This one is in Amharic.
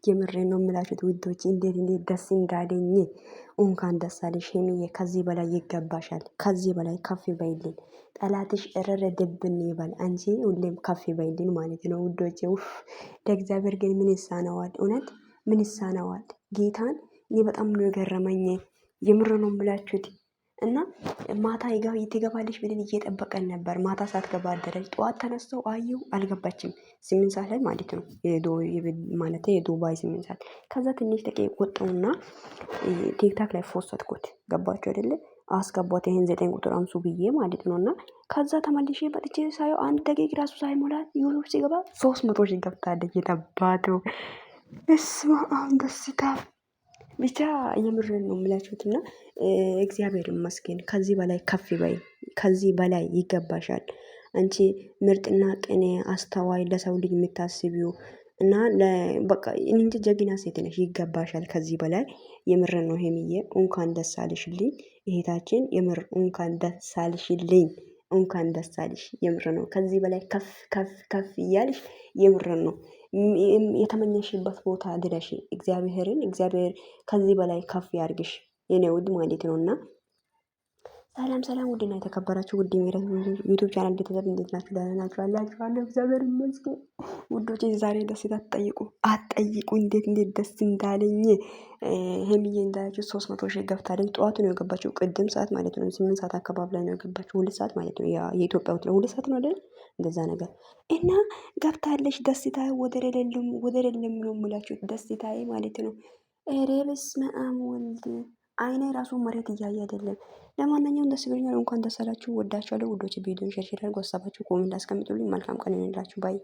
የምሬን ነው የምላችሁት ውዶች፣ እንዴት ደስ እንዳለኝ። እንኳን ደስ አለሽ ሄሚዬ፣ ከዚህ በላይ ይገባሻል። ከዚህ በላይ ከፍ በይልን። ጠላትሽ እረረ ድብን ይበል። አንቺ ሁሌም ከፍ በይልን ማለት ነው ውዶች። ውፍ ለእግዚአብሔር ግን ምን ይሳነዋል? እውነት ምን ይሳነዋል? ጌታን እኔ በጣም ነው የገረመኝ። የምር ነው የምላችሁት። እና ማታ ትገባለች ብለን እየጠበቀን ነበር። ማታ ሳትገባ አደረች። ጠዋት ተነስተው አዩ አልገባችም። 8 ሰዓት ላይ ማለት ነው ማለት የዱባይ 8 ሰዓት። ከዛ ትንሽ ደቂቃ ወጣውና ቲክታክ ላይ ፖስትኩት። ገባችሁ አይደለ? አስገቧት ይሄን 9 ቁጥር አምሱ ብዬ ማለት ነው። እና ከዛ ተመልሼ መጥቼ ሳየው 1 ደቂቃ ራሱ ሳይሞላ ዩቱብ ሲገባ 300 ሺህ ገብታለች። የጠባቱ በስመ አብ ደስታ ብቻ የምርን ነው የምላችሁትና እግዚአብሔር ይመስገን። ከዚህ በላይ ከፍ በይ። ከዚህ በላይ ይገባሻል። አንቺ ምርጥና ቅኔ አስተዋይ፣ ለሰው ልጅ የምታስቢው እና በቃ እንጂ ጀግና ሴት ነሽ። ይገባሻል ከዚህ በላይ። የምር ነው ሄሚዬ፣ እንኳን ደስ አለሽልኝ እህታችን። የምር እንኳን ደስ አለሽልኝ። እንኳን ደስ አለሽ። የምር ነው። ከዚህ በላይ ከፍ ከፍ ከፍ እያልሽ የምር ነው የተመኘሽበት ቦታ ድረሽ። እግዚአብሔር ከዚህ በላይ ከፍ ያርግሽ የኔ ውድ ማለት ነውና ሰላም ሰላም። ውድና የተከበራችሁ ውድ ሜረት ዩቲዩብ ቻናል ቤተሰብ እንዴት ናችሁ? ደህና ናችሁ? አላችሁ? እግዚአብሔር ይመስገን ውዶች። ዛሬ ደስታ አትጠይቁ እንዴት ደስ እንዳለኝ። ሄሚዬ እንዳላችሁ 300 ሺህ ገብታለች። ጠዋቱ ነው የገባችው፣ ቅድም ሰዓት ማለት ነው። 8 ሰዓት አካባቢ ላይ ነው የገባችው። 2 ሰዓት ማለት ነው የኢትዮጵያ ውስጥ 2 ሰዓት ነው አይደል? እንደዛ ነገር እና ገብታለች። ደስታዬ ወደር የለም ነው የምላችሁ። ደስታዬ ማለት ነው። ኧረ በስመ አብ ወልድ አይኔ ራሱ መሬት እያየ አይደለም። ለማንኛውም ደስ ብሎኛል። እንኳን ደስ አላችሁ። ወዳችኋለሁ ውዶች። ቪዲዮን ሼር አድርጉ። ሀሳባችሁ ኮሜንት አስቀምጡልኝ። መልካም ቀን ይሁንላችሁ። ባይ